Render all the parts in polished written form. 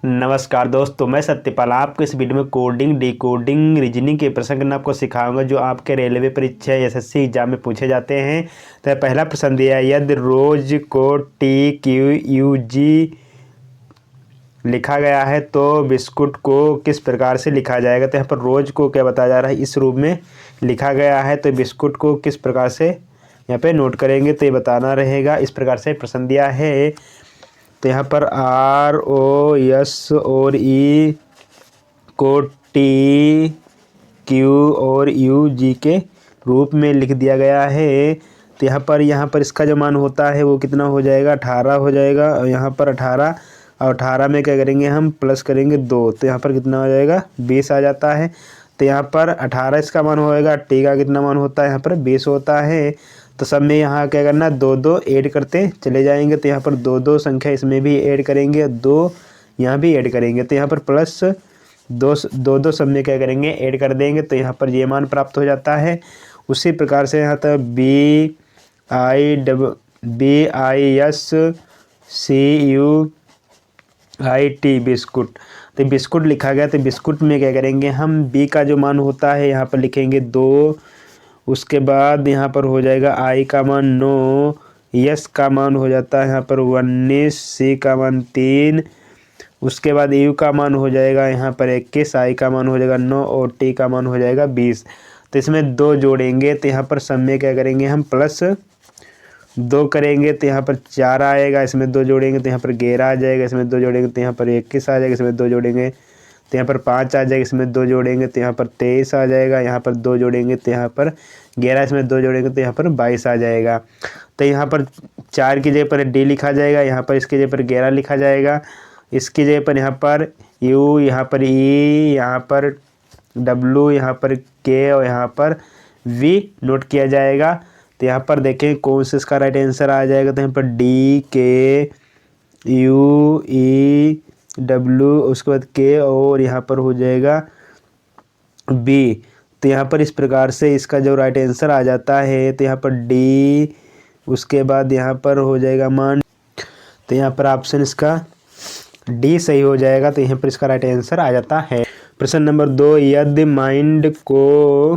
नमस्कार दोस्तों, मैं सत्यपाल आपको इस वीडियो में कोडिंग, डिकोडिंग, रीजनिंग के प्रश्न करना आपको सिखाऊंगा जो आपके रेलवे परीक्षा एसएससी एग्जाम में पूछे जाते हैं। तो पहला प्रश्न दिया है, यदि रोज को TQUG लिखा गया है तो बिस्कुट को किस प्रकार से लिखा जाएगा। तो यहाँ पर रोज को क्या बताया जा रहा है, इस रूप में लिखा गया है, तो बिस्कुट को किस प्रकार से यहाँ पे नोट करेंगे तो ये बताना रहेगा। इस प्रकार से प्रश्न दिया है। तो यहाँ पर ROS और E को TQ और UG के रूप में लिख दिया गया है। तो यहाँ पर इसका जो मान होता है वो कितना हो जाएगा, 18 हो जाएगा। और यहाँ पर 18 और 18 में क्या करेंगे, हम प्लस करेंगे 2, तो यहाँ पर कितना हो जाएगा, 20 आ जाता है। तो यहाँ पर 18 इसका मान होएगा, टी का कितना मान होता है, यहाँ पर 20 होता है। तो सब में यहाँ क्या करना, 2 ऐड करते चले जाएंगे। तो यहाँ पर 2 संख्या इसमें भी ऐड करेंगे, 2 यहाँ भी ऐड करेंगे। तो यहाँ पर प्लस 2 सब में क्या करेंगे, ऐड कर देंगे। तो यहाँ पर ये मान प्राप्त हो जाता है। उसी प्रकार से यहाँ तक BISCUIT बिस्कुट, तो बिस्कुट लिखा गया। तो बिस्कुट में क्या करेंगे, हम बी का जो मान होता है यहाँ पर लिखेंगे 2। उसके बाद यहाँ पर हो जाएगा आई का मान 9, यस का मान हो जाता है यहाँ पर 19, सी का मान 3। उसके बाद यू का मान हो जाएगा यहाँ पर 21, आई का मान हो जाएगा 9 और टी का मान हो जाएगा 20। तो इसमें 2 जोड़ेंगे तो यहाँ पर सब में क्या करेंगे, हम प्लस 2 करेंगे तो यहाँ पर 4 आएगा। इसमें 2 जोड़ेंगे तो यहाँ पर 11 आ जाएगा। इसमें 2 जोड़ेंगे तो यहाँ पर 21 आ जाएगा। इसमें 2 जोड़ेंगे तो यहाँ पर 5 आ जाएगा। इसमें 2 जोड़ेंगे तो यहाँ पर 23 आ जाएगा। यहाँ पर 2 जोड़ेंगे तो यहाँ पर 11, इसमें 2 जोड़ेंगे तो यहाँ पर 22 आ जाएगा। तो यहाँ पर 4 की जगह पर डी लिखा जाएगा, यहाँ पर इसकी जगह पर 11 लिखा जाएगा। इसकी जगह पर यहाँ पर यू, यहाँ पर ई, यहाँ पर डब्लू, यहाँ पर के और यहाँ पर वी नोट किया जाएगा। तो यहाँ पर देखें कौन सा इसका राइट आंसर आ जाएगा। तो यहाँ पर DKUEW, उसके बाद के और यहाँ पर हो जाएगा बी। तो यहाँ पर इस प्रकार से इसका जो राइट आंसर आ जाता है। तो यहाँ पर डी, उसके बाद यहाँ पर हो जाएगा मान। तो यहाँ पर ऑप्शन इसका डी सही हो जाएगा। तो यहाँ पर इसका राइट आंसर आ जाता है। प्रश्न नंबर 2, यदि माइंड को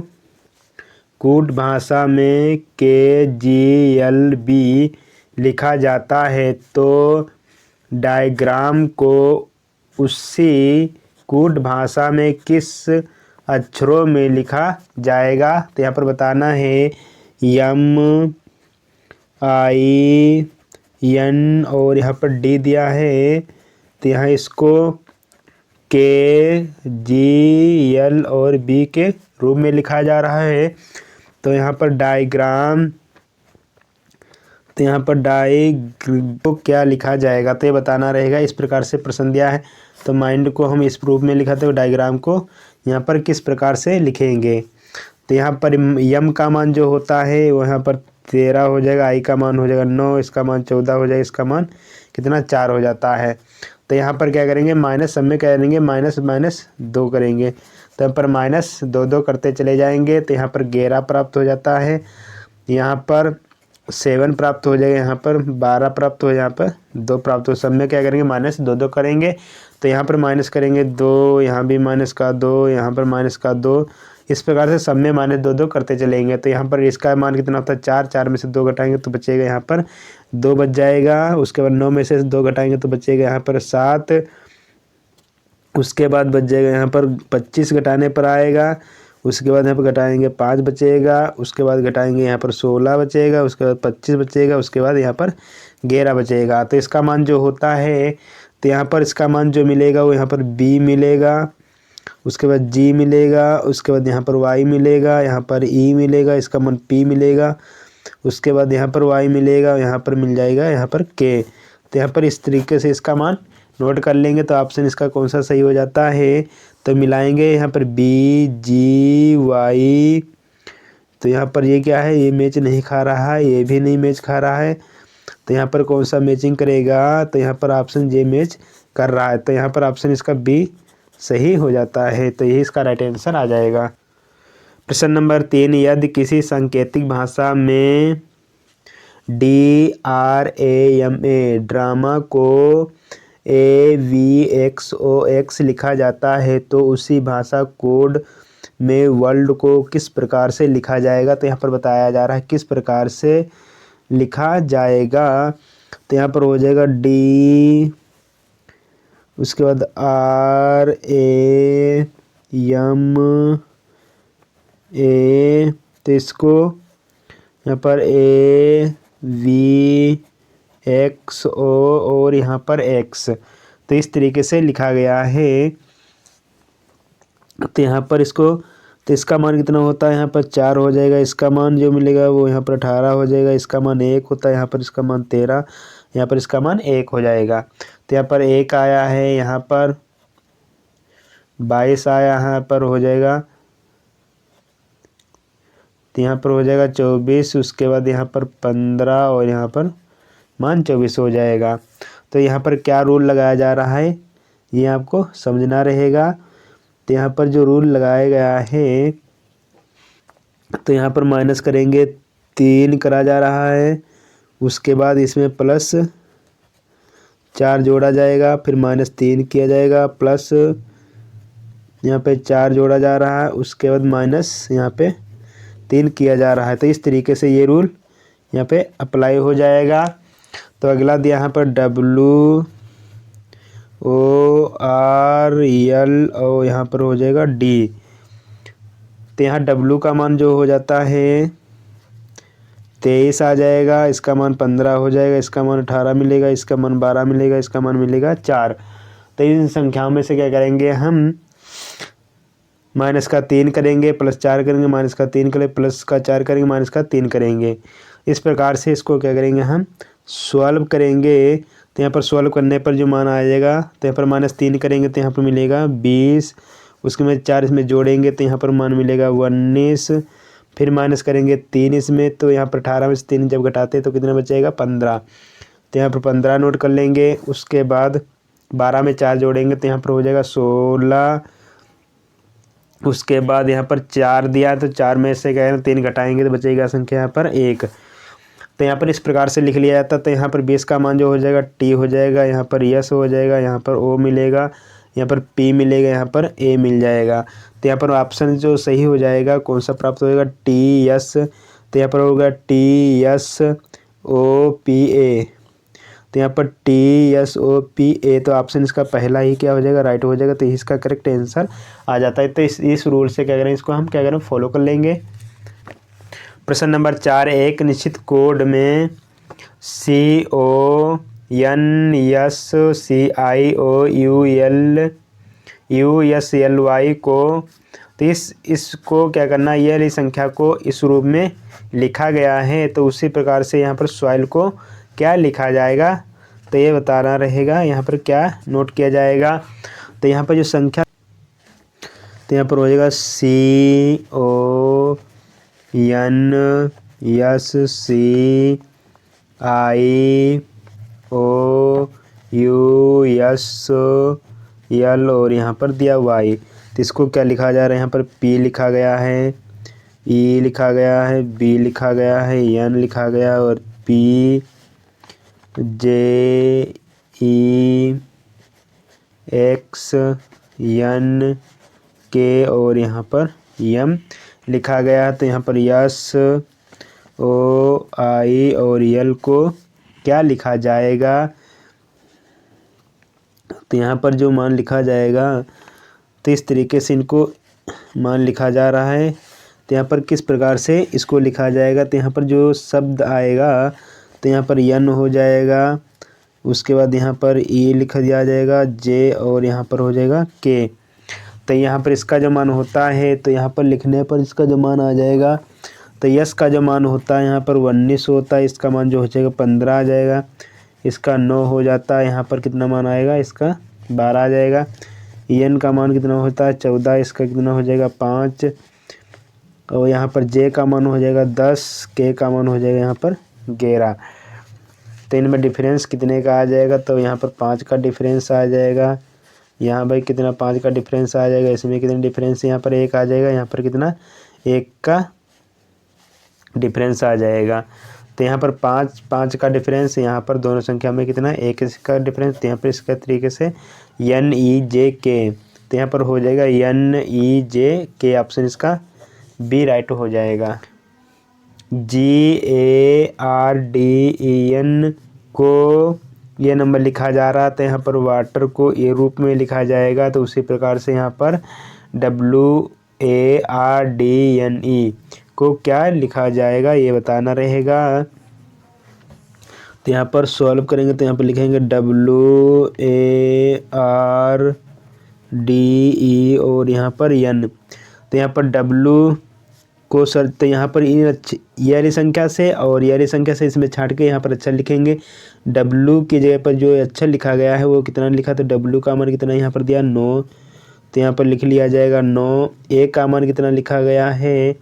कूट भाषा में KGLB लिखा जाता है तो डायग्राम को उसी कूट भाषा में किस अक्षरों में लिखा जाएगा। तो यहाँ पर बताना है MIN और यहाँ पर D दिया है। तो यहाँ इसको KGL और B के रूप में लिखा जा रहा है। तो यहाँ पर डायग्राम, तो यहाँ पर को क्या लिखा जाएगा तो ये बताना रहेगा। इस प्रकार से प्रश्न दिया है। तो माइंड को हम इस रूप में लिखा, तो डायग्राम को यहाँ पर किस प्रकार से लिखेंगे। तो यहाँ पर यम का मान जो होता है वो यहाँ पर 13 हो जाएगा, आई का मान हो जाएगा 9, इसका मान 14 हो जाएगा, इसका मान कितना 4 हो जाता है। तो यहाँ पर क्या करेंगे, माइनस सब में क्या करेंगे, -2 करेंगे। तो यहाँ पर -2 करते चले जाएंगे। तो यहाँ पर 11 प्राप्त हो जाता है, यहाँ पर 7 प्राप्त हो जाएगा, यहाँ पर 12 प्राप्त हो, यहाँ पर 2 प्राप्त हो। सब में क्या करेंगे, -2 करेंगे। तो यहाँ पर माइनस करेंगे 2, यहाँ भी -2, यहाँ पर -2। इस प्रकार से सब में -2 करते चलेंगे। तो यहाँ पर इसका मान कितना होता है, 4, 4 में से 2 घटाएंगे तो बचेगा यहाँ पर 2 बच जाएगा। उसके बाद 9 में से 2 घटाएंगे तो बचेगा यहाँ पर 7। उसके बाद बच जाएगा यहाँ पर 25 घटाने पर आएगा। उसके बाद यहाँ पर घटाएंगे 5 बचेगा। उसके बाद घटाएंगे यहाँ पर 16 बचेगा। उसके बाद 25 बचेगा। उसके बाद यहाँ पर 11 बचेगा। तो इसका मान जो होता है, तो यहाँ पर इसका मान जो मिलेगा वो यहाँ पर B मिलेगा, उसके बाद G मिलेगा, उसके बाद यहाँ पर Y मिलेगा, यहाँ पर E मिलेगा, इसका मान P मिलेगा, उसके बाद यहाँ पर Y मिलेगा, यहाँ पर मिल जाएगा यहाँ पर K। तो यहाँ पर इस तरीके से इसका मान नोट कर लेंगे। तो ऑप्शन इसका कौन सा सही हो जाता है, तो मिलाएंगे यहाँ पर BGY। तो यहाँ पर ये क्या है, ये मैच नहीं खा रहा है, ये भी नहीं मैच खा रहा है। तो यहाँ पर कौन सा मैचिंग करेगा, तो यहाँ पर ऑप्शन जे मैच कर रहा है। तो यहाँ पर ऑप्शन इसका बी सही हो जाता है। तो यही इसका राइट आंसर आ जाएगा। प्रश्न नंबर 3, यदि किसी सांकेतिक भाषा में DRAMA ड्रामा को AVXOX लिखा जाता है तो उसी भाषा कोड में वर्ल्ड को किस प्रकार से लिखा जाएगा। तो यहाँ पर बताया जा रहा है किस प्रकार से लिखा जाएगा। तो यहाँ पर हो जाएगा D, उसके बाद RAMA, तो इसको यहाँ पर AVXO और यहाँ पर X, तो इस तरीके से लिखा गया है। तो यहाँ पर इसको, तो इसका मान कितना होता है, यहाँ पर 4 हो जाएगा, इसका मान जो मिलेगा वो यहाँ पर 18 हो जाएगा, इसका मान 1 होता है, यहाँ पर इसका मान 13, यहाँ पर इसका मान 1 हो जाएगा। तो यहाँ पर 1 आया है, यहाँ पर 22 आया, यहाँ पर हो जाएगा, तो यहाँ पर हो जाएगा 24, उसके बाद यहाँ पर 15 और यहाँ पर मान 24 हो जाएगा। तो यहाँ पर क्या रूल लगाया जा रहा है ये आपको समझना रहेगा। तो यहाँ पर जो रूल लगाया गया है, तो यहाँ पर माइनस करेंगे 3 करा जा रहा है, उसके बाद इसमें प्लस 4 जोड़ा जाएगा, फिर -3 किया जाएगा, प्लस यहाँ पे 4 जोड़ा जा रहा है, उसके बाद माइनस यहाँ पे 3 किया जा रहा है। तो इस तरीके से ये रूल यहाँ पे अप्लाई हो जाएगा। तो अगला दिया यहाँ पर WORL और यहाँ पर हो जाएगा D। तो यहाँ W का मान जो हो जाता है 23 आ जाएगा, इसका मान 15 हो जाएगा, इसका मान 18 मिलेगा, इसका मान 12 मिलेगा, इसका मान मिलेगा 4। तो इन संख्याओं में से क्या करेंगे हम, माइनस का 3 करेंगे, प्लस 4 करेंगे, माइनस का 3 करेंगे, प्लस का 4 करेंगे, माइनस का 3 करेंगे। इस प्रकार से इसको क्या करेंगे हम सॉल्व करेंगे। तो यहाँ पर सॉल्व करने पर जो मान आ जाएगा, तो यहाँ पर -3 करेंगे तो यहाँ पर मिलेगा 20, उसके में 4 इसमें जोड़ेंगे तो यहाँ पर मान मिलेगा 19, फिर माइनस करेंगे 3 इसमें, तो यहाँ पर 18 में से 3 जब घटाते तो कितना बचेगा 15, तो यहाँ पर 15 नोट कर लेंगे। उसके बाद 12 में 4 जोड़ेंगे तो यहाँ पर हो जाएगा 16, उसके बाद यहाँ पर 4 दिया तो 4 में से क्या है 3 घटाएंगे तो बचेगा संख्या यहाँ पर 1। तो यहाँ पर इस प्रकार से लिख लिया जाता। तो यहाँ पर 20 का मान जो हो जाएगा T हो जाएगा, यहाँ पर S हो जाएगा, यहाँ पर O मिलेगा, यहाँ पर P मिलेगा, यहाँ पर A मिल जाएगा। तो यहाँ पर ऑप्शन जो सही हो जाएगा कौन सा प्राप्त होएगा TS, तो यहाँ पर होगा TSOPA। तो यहाँ पर TSOPA, तो ऑप्शन इसका पहला ही क्या हो जाएगा राइट हो जाएगा, तो इसका करेक्ट आंसर आ जाता है। तो इस रूल से क्या करें, इसको हम क्या करें फॉलो कर लेंगे। प्रश्न नंबर 4, एक निश्चित कोड में CONSCIOULY को, तो इसको क्या करना, ये वाली संख्या को इस रूप में लिखा गया है, तो उसी प्रकार से यहाँ पर सॉइल को क्या लिखा जाएगा, तो ये बताना रहेगा। यहाँ पर क्या नोट किया जाएगा, तो यहाँ पर जो संख्या, तो यहाँ पर हो जाएगा CONSCIOUL और यहाँ पर दिया Y। तो इसको क्या लिखा जा रहा है, यहाँ पर P लिखा गया है, E लिखा गया है, B लिखा गया है, N लिखा गया और PJEK और यहाँ पर M लिखा गया है। तो यहाँ पर SOI और L को क्या लिखा जाएगा, तो यहाँ पर जो मान लिखा जाएगा, तो इस तरीके से इनको मान लिखा जा रहा है। तो यहाँ पर किस प्रकार से इसको लिखा जाएगा, तो यहाँ पर जो शब्द आएगा, तो यहाँ पर N हो जाएगा, उसके बाद यहाँ पर E लिख दिया जाएगा, J और यहाँ पर हो जाएगा K। तो यहाँ पर इसका जो मान होता है, तो यहाँ पर लिखने पर इसका जो मान आ जाएगा, तो यस का जो मान होता है यहाँ पर 19 होता है, इसका मान जो हो जाएगा 15 आ जाएगा, इसका 9 हो जाता है, यहाँ पर कितना मान आएगा, इसका 12 आ जाएगा। एन का मान कितना होता है 14, इसका कितना हो जाएगा 5, और यहाँ पर जे का मान हो जाएगा 10, के का मान हो जाएगा यहाँ पर 11। तो इनमें डिफरेंस कितने का आ जाएगा, तो यहाँ पर 5 का डिफरेंस आ जाएगा, यहाँ भाई कितना 5 का डिफरेंस आ जाएगा, इसमें कितना डिफरेंस, यहाँ पर 1 आ जाएगा, यहाँ पर कितना 1 का डिफरेंस आ जाएगा। तो यहाँ पर 5 का डिफरेंस, यहाँ पर दोनों संख्या में कितना 1 का डिफरेंस, तो यहाँ पर इसका तरीके से NEJK, तो यहाँ पर हो जाएगा NEJK, ऑप्शन इसका बी राइट हो जाएगा। GARDEN को ये नंबर लिखा जा रहा था, यहाँ पर वाटर को ए रूप में लिखा जाएगा, तो उसी प्रकार से यहाँ पर WARDNE को क्या लिखा जाएगा ये बताना रहेगा। तो यहाँ पर सॉल्व करेंगे तो यहाँ पर लिखेंगे WARDE और यहाँ पर N, तो यहाँ पर W को सर, तो यहाँ पर ये वाली संख्या से और ये वाली संख्या से इसमें छांट के यहाँ पर अक्षर लिखेंगे। W की जगह पर जो अक्षर लिखा गया है वो कितना लिखा, तो W का मान कितना यहाँ पर दिया 9, तो यहाँ पर लिख लिया जाएगा 9। A का मान कितना लिखा गया है,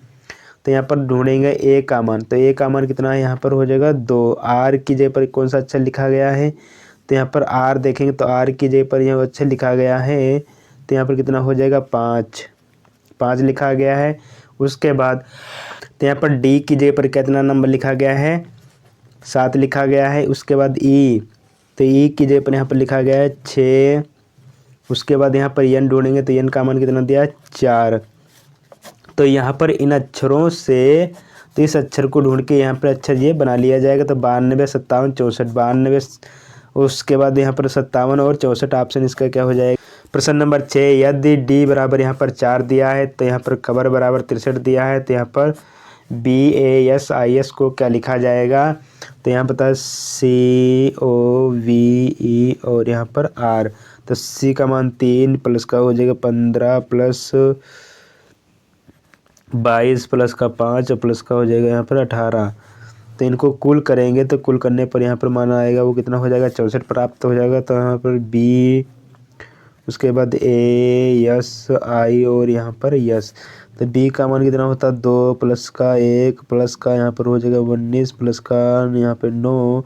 तो यहाँ पर ढूंढेंगे A का मान, तो A का मान कितना है यहाँ पर हो जाएगा 2। R की जगह पर कौन सा अक्षर लिखा गया है, तो यहाँ पर R देखेंगे तो R की जगह पर यह अक्षर लिखा गया है, तो यहाँ पर कितना हो जाएगा 5 लिखा गया है। उसके बाद तो यहाँ पर D की जगह पर कितना नंबर लिखा गया है, 7 लिखा गया है। उसके बाद E, तो E की जगह पर यहाँ पर लिखा गया है 6। उसके बाद यहाँ पर N ढूंढेंगे तो N का मान कितना दिया 4। तो यहाँ पर इन अक्षरों से, तो इस अक्षर को ढूंढ के यहाँ पर अक्षर ये बना लिया जाएगा, तो 92, 57, 64, 92। उसके बाद यहाँ पर 57 और 64, ऑप्शन इसका क्या हो जाएगा। प्रश्न नंबर 6, यदि D बराबर यहाँ पर 4 दिया है, तो यहाँ पर खबर बराबर 63 दिया है, तो यहाँ पर BASIS को क्या लिखा जाएगा, तो यहाँ पर COVE और यहाँ पर R, तो C का मान 3 प्लस का हो जाएगा 15 प्लस 22 प्लस का 5 प्लस का हो जाएगा यहाँ पर 18। तो इनको कुल करेंगे तो कुल करने पर यहाँ पर मान आएगा वो कितना हो जाएगा 64 प्राप्त हो जाएगा। तो यहाँ पर B, उसके बाद ASI और यहाँ पर यस, तो B का मान कितना होता है 2 प्लस का 1 प्लस का यहाँ पर हो जाएगा 19 प्लस का यहाँ पे 9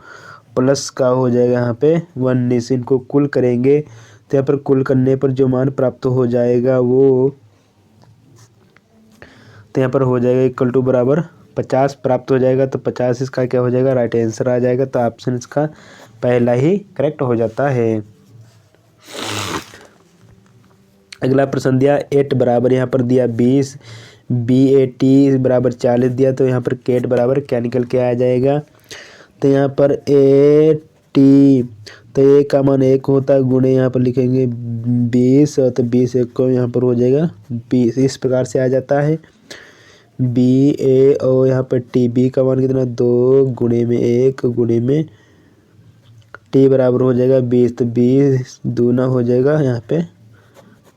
प्लस का हो जाएगा यहाँ पे 19। इनको कुल करेंगे तो यहाँ पर कुल करने पर जो मान प्राप्त हो जाएगा वो, तो यहाँ पर हो जाएगा इक्वल टू बराबर 50 प्राप्त हो जाएगा। तो 50 इसका क्या हो जाएगा राइट आंसर आ जाएगा। तो ऑप्शन इसका पहला ही करेक्ट हो जाता है। अगला प्रश्न दिया 8 बराबर यहाँ पर दिया 20, BAT बराबर 40 दिया, तो यहाँ पर केट बराबर क्या निकल के आ जाएगा, तो यहाँ पर AT, तो A का मान 1 होता है, गुणे यहाँ पर लिखेंगे 20, तो 20 1 को यहाँ पर हो जाएगा 20, इस प्रकार से आ जाता है। BA और यहाँ पर TB का मान कितना 2 गुणे में 1 गुणे में T बराबर हो जाएगा 20, तो 20 दूना हो जाएगा यहाँ पे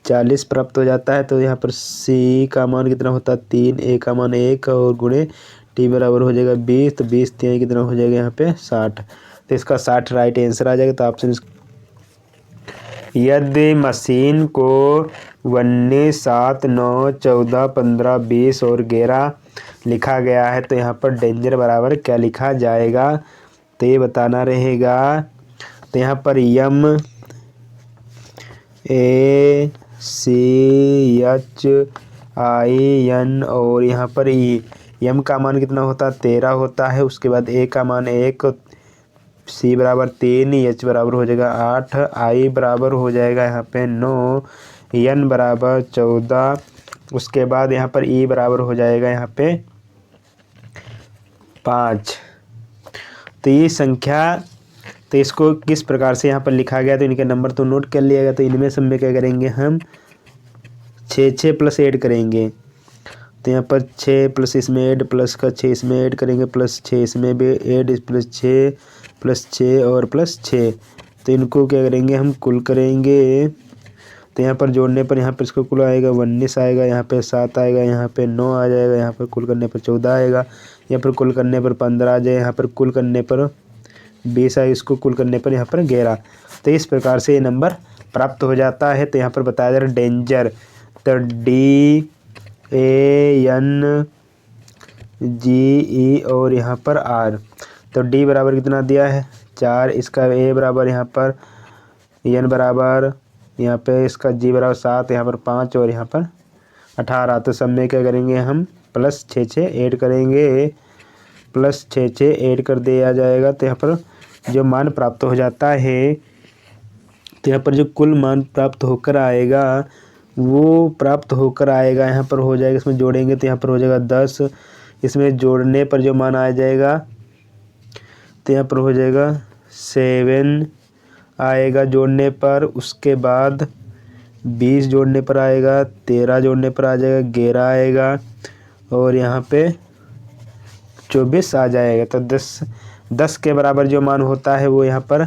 40 प्राप्त हो जाता है। तो यहाँ पर C का मान कितना होता है 3, A का मान 1 और गुणे T बराबर हो जाएगा 20, तो 20 3 कितना हो जाएगा यहाँ पे 60, तो इसका 60 राइट आंसर आ जाएगा। तो ऑप्शन यदि मशीन को 19, 7, 9, 14, 15, 20 और 11 लिखा गया है, तो यहाँ पर डेंजर बराबर क्या लिखा जाएगा, तो ये बताना रहेगा। तो यहाँ पर MACHIN और यहाँ पर M का मान कितना होता है 13 होता है। उसके बाद A का मान 1, C बराबर 3, H बराबर हो जाएगा 8, I बराबर हो जाएगा यहाँ पे 9, N बराबर 14। उसके बाद यहाँ पर E बराबर हो जाएगा यहाँ पे 5। तो ये संख्या, तो इसको किस प्रकार से यहाँ पर लिखा गया, तो इनके नंबर तो नोट कर लिया गया। तो इनमें सब में क्या करेंगे हम 6 प्लस ऐड करेंगे, तो यहाँ पर 6 प्लस इसमें ऐड प्लस का 6 इसमें ऐड करेंगे प्लस 6 इसमें भी ऐड प्लस 6 और प्लस 6। तो इनको क्या करेंगे हम कुल करेंगे, तो यहाँ पर जोड़ने पर यहाँ पर इसको कुल आएगा 19 आएगा, यहाँ पे 7 आएगा, यहाँ पे 9 आ जाएगा, यहाँ पर कुल करने पर 14 आएगा, यहाँ पर कुल करने पर 15 आ जाए, यहाँ पर कुल करने पर 20 आए, इसको कुल करने पर यहाँ पर 11। तो इस प्रकार से ये नंबर प्राप्त हो जाता है। तो यहाँ पर बताया जा रहा है डेंजर, तो DANGE और यहाँ पर R। तो D बराबर कितना दिया है 4, इसका A बराबर यहाँ पर N बराबर यहाँ पे इसका G बराबर 7, यहाँ पर 5 और यहाँ पर 18। तो सब में क्या करेंगे हम प्लस 6 ऐड करेंगे, प्लस 6 ऐड कर दिया जाएगा तो यहाँ पर जो मान प्राप्त हो जाता है, तो यहाँ पर जो कुल मान प्राप्त होकर आएगा वो प्राप्त होकर आएगा यहाँ पर हो जाएगा, इसमें जोड़ेंगे तो यहाँ पर हो जाएगा 10, इसमें जोड़ने पर जो मान आ जाएगा तो यहाँ पर हो जाएगा 7 आएगा जोड़ने पर, उसके बाद 20 जोड़ने पर आएगा, 13 जोड़ने पर आ जाएगा 11 आएगा और यहाँ पे 24 आ जाएगा। तो 10 के बराबर जो मान होता है वो यहाँ पर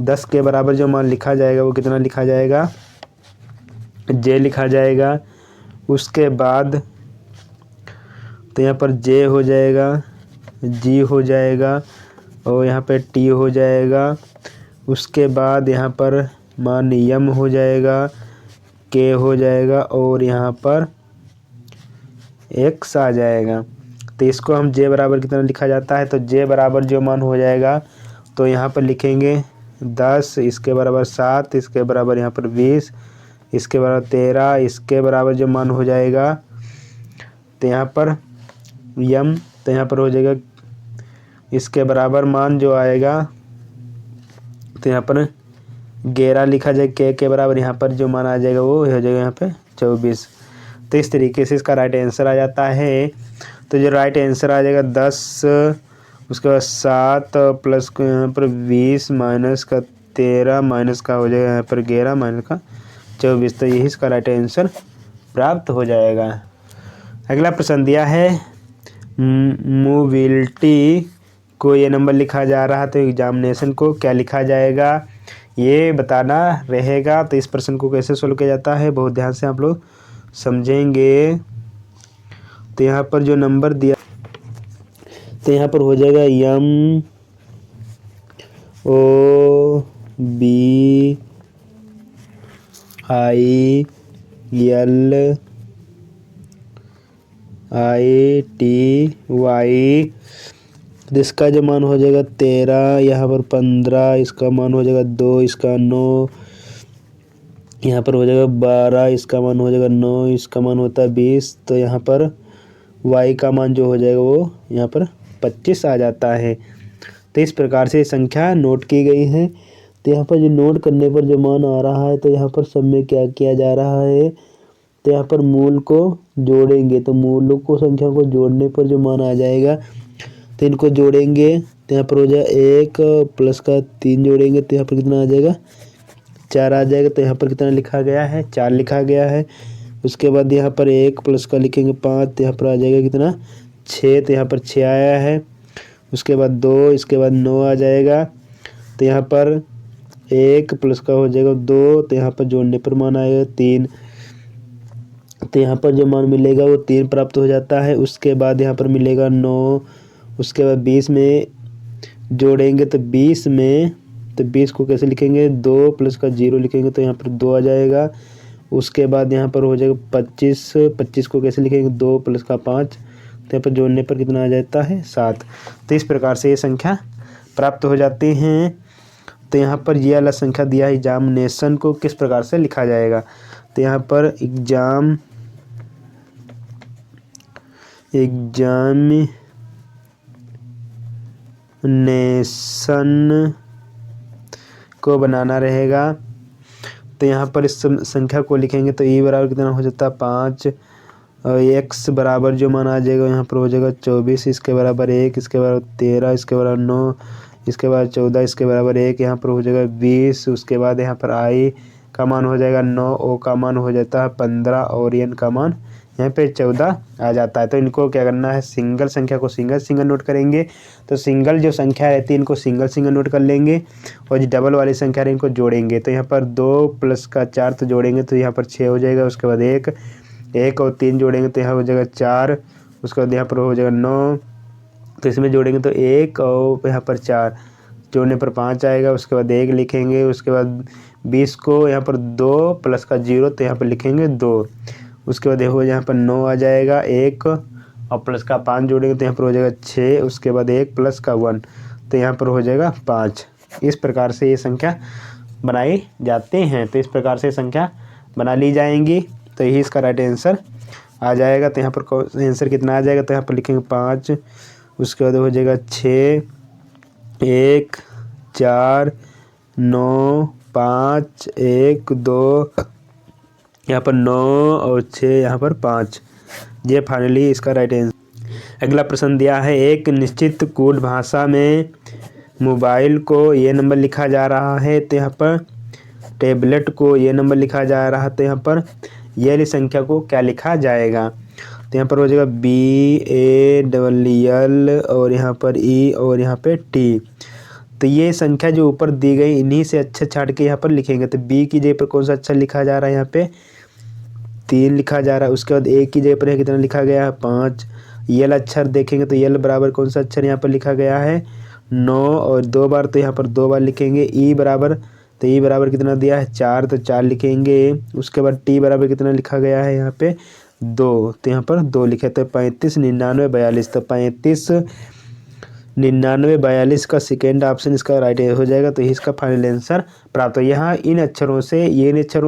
10 के बराबर जो मान लिखा जाएगा वो कितना लिखा जाएगा, जे लिखा जाएगा। उसके बाद तो यहाँ पर जे हो जाएगा, जी हो जाएगा और यहाँ पे टी हो जाएगा। उसके बाद यहाँ पर मान यम हो जाएगा, के हो जाएगा और यहाँ पर एक्स आ जाएगा। तो इसको हम जे बराबर कितना लिखा जाता है, तो जे बराबर जो मान हो जाएगा तो यहाँ पर लिखेंगे 10, इसके बराबर 7, इसके बराबर यहाँ पर 20, इसके बराबर 13, इसके बराबर जो मान हो जाएगा तो यहाँ पर यम, तो यहाँ पर हो जाएगा इसके बराबर मान जो आएगा तो यहाँ पर 11 लिखा जाएगा, के बराबर यहाँ पर जो मान आ जाएगा वो हो जाएगा यहाँ पे 24। तो इस तरीके से इसका राइट आंसर आ जाता है। तो जो राइट आंसर आ जाएगा 10, उसके बाद 7 प्लस यहाँ पर 20 माइनस का 13 माइनस का हो जाएगा यहाँ पर 11 माइनस का 24। तो यही इसका राइट आंसर प्राप्त हो जाएगा। अगला प्रश्न दिया है मोबिलिटी को ये नंबर लिखा जा रहा है तो एग्जामिनेशन को क्या लिखा जाएगा ये बताना रहेगा। तो इस प्रश्न को कैसे सोल्व किया जाता है बहुत ध्यान से आप लोग समझेंगे। तो यहाँ पर जो नंबर दिया तो यहाँ पर हो जाएगा M O B I L I T Y. इसका जो मान हो जाएगा 13, यहाँ पर 15, इसका मान हो जाएगा 2, इसका 9, यहाँ पर हो जाएगा 12, इसका मान हो जाएगा 9, इसका मान होता है 20। तो यहाँ पर y का मान जो हो जाएगा वो यहाँ पर 25 आ जाता है। तो इस प्रकार से संख्या नोट की गई है। तो यहाँ पर जो नोट करने पर जो मान आ रहा है तो यहाँ पर सब में क्या किया जा रहा है, तो यहाँ पर मूल को जोड़ेंगे। तो मूलों को संख्या को जोड़ने पर जो मान आ जाएगा तो इनको जोड़ेंगे तो यहाँ पर हो जाएगा 1 प्लस का 3 जोड़ेंगे तो यहाँ पर कितना आ जाएगा 4 आ जाएगा। तो यहाँ पर कितना लिखा गया है 4 लिखा गया है। उसके बाद यहाँ पर 1 प्लस का लिखेंगे 5 तो यहाँ पर आ जाएगा कितना 6, तो यहाँ पर 6 आया है। उसके बाद 2, इसके बाद 9 आ जाएगा। तो यहाँ पर 1 प्लस का हो जाएगा 2 तो यहाँ पर जोड़ने पर मान आएगा 3। तो यहाँ पर जो मान मिलेगा वो 3 प्राप्त हो जाता है। उसके बाद यहाँ पर मिलेगा 9, उसके बाद 20 में जोड़ेंगे तो 20 में तो 20 को कैसे लिखेंगे 2 प्लस का 0 लिखेंगे तो यहाँ पर 2 आ जाएगा। उसके बाद यहाँ पर हो जाएगा 25, 25 को कैसे लिखेंगे 2 प्लस का 5 तो यहाँ पर जोड़ने पर कितना आ जाता है 7। तो इस प्रकार से ये संख्या प्राप्त हो जाती हैं। तो यहाँ पर ये वाला संख्या दिया है एग्जामिनेशन को किस प्रकार से लिखा जाएगा। तो यहाँ पर एग्जामिनेशन को बनाना रहेगा। तो यहाँ पर इस संख्या को लिखेंगे तो ई बराबर कितना हो जाता है 5 और एक्स बराबर जो मान आ जाएगा यहाँ पर हो जाएगा 24, इसके बराबर 1, इसके बराबर 13, इसके बराबर 9, इसके बाद 14, इसके बराबर 1, यहाँ पर हो जाएगा 20। उसके बाद यहाँ पर आई का मान हो जाएगा 9, ओ का मान हो जाता है 15 और एन का मान यहाँ पे 14 आ जाता है। तो इनको क्या करना है सिंगल संख्या को सिंगल नोट करेंगे। तो सिंगल जो संख्या रहती है इनको सिंगल नोट कर लेंगे और जो डबल वाली संख्या है इनको जोड़ेंगे। तो यहाँ पर 2 प्लस का 4 तो जोड़ेंगे तो यहाँ पर 6 हो जाएगा। उसके बाद 1 और 3 जोड़ेंगे तो यहाँ हो जाएगा 4। उसके बाद यहाँ पर हो जाएगा 9 तो इसमें जोड़ेंगे तो 1 और यहाँ पर 4 जोड़ने पर 5 आएगा। उसके बाद 1 लिखेंगे। उसके बाद 20 को यहाँ पर 2 प्लस का 0 तो यहाँ पर लिखेंगे 2। उसके बाद देखो यहाँ पर 9 आ जाएगा। 1 और प्लस का 5 जोड़ेंगे तो यहाँ पर हो जाएगा 6। उसके बाद 1 प्लस का 1 तो यहाँ पर हो जाएगा 5। इस प्रकार से ये संख्या बनाई जाते हैं। तो इस प्रकार से संख्या बना ली जाएंगी। तो यही इसका राइट आंसर आ जाएगा। तो यहाँ पर आंसर कितना आ जाएगा तो यहाँ पर लिखेंगे 5 उसके बाद हो जाएगा 6, 1, 4, 9, 5, 1, 2, यहाँ पर 9 और 6, यहाँ पर 5। ये फाइनली इसका राइट आंसर। अगला प्रश्न दिया है, एक निश्चित कोड भाषा में मोबाइल को ये नंबर लिखा जा रहा है, तो यहाँ पर टैबलेट को ये नंबर लिखा जा रहा है, तो यहाँ पर ये वाली संख्या को क्या लिखा जाएगा? तो यहाँ पर हो जाएगा BALL और यहाँ पर E और यहाँ पे T। तो ये संख्या जो ऊपर दी गई इन्हीं से अक्षर छाट के यहाँ पर लिखेंगे। तो B की जगह पर कौन सा अक्षर लिखा जा रहा है? यहाँ पे 3 लिखा जा रहा है। उसके बाद A की जगह पर कितना लिखा गया है? 5। यल अक्षर देखेंगे तो यल बराबर कौन सा अक्षर यहाँ पर लिखा गया है? 9 और 2 बार, तो यहाँ पर 2 बार लिखेंगे। E बराबर, तो E बराबर कितना दिया है? 4, तो 4 लिखेंगे। उसके बाद T बराबर कितना लिखा गया है यहाँ पे? 2, तो यहाँ पर 2 लिखे। तो 35, 99, 42। तो 35, 99, 42 का सेकेंड ऑप्शन इसका राइट हो जाएगा। तो इसका फाइनल आंसर प्राप्त हो। यहाँ इन अक्षरों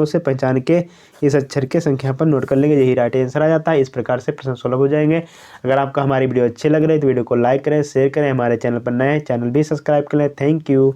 से पहचान के इस अक्षर के संख्या पर नोट कर लेंगे, यही राइट आंसर आ जाता है। इस प्रकार से प्रश्न सोल्व हो जाएंगे। अगर आपको हमारी वीडियो अच्छी लग रही है तो वीडियो को लाइक करें, शेयर करें। हमारे चैनल पर नए हैं, चैनल भी सब्सक्राइब करें। Thank you.